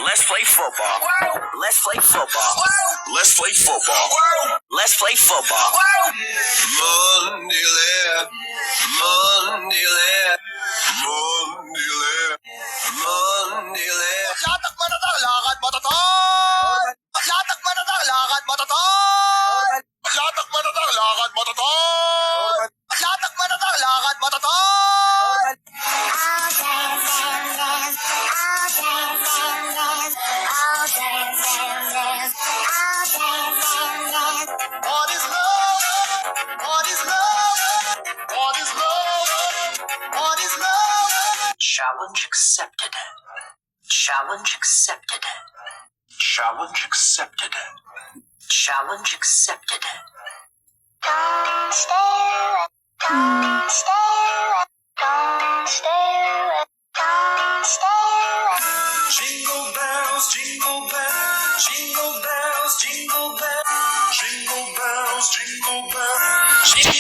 Let's play football. Let's play football. Let's play football. Let's play football. Mondile, Mondile, Mondile, Mondile. Latak manatang lakad mataton. Latak manatang lakad mataton. Latak manatang lakad mataton. Latak manatang lakad mataton. God is love. God is love. God is love. God is love. Challenge accepted. Challenge accepted. Challenge accepted. Challenge accepted. Don't stare. Don't stare. Don't stare. Don't stare. Jingle bells, jingle bells, jingle bells, jingle bells, jingle bells, jingle bells.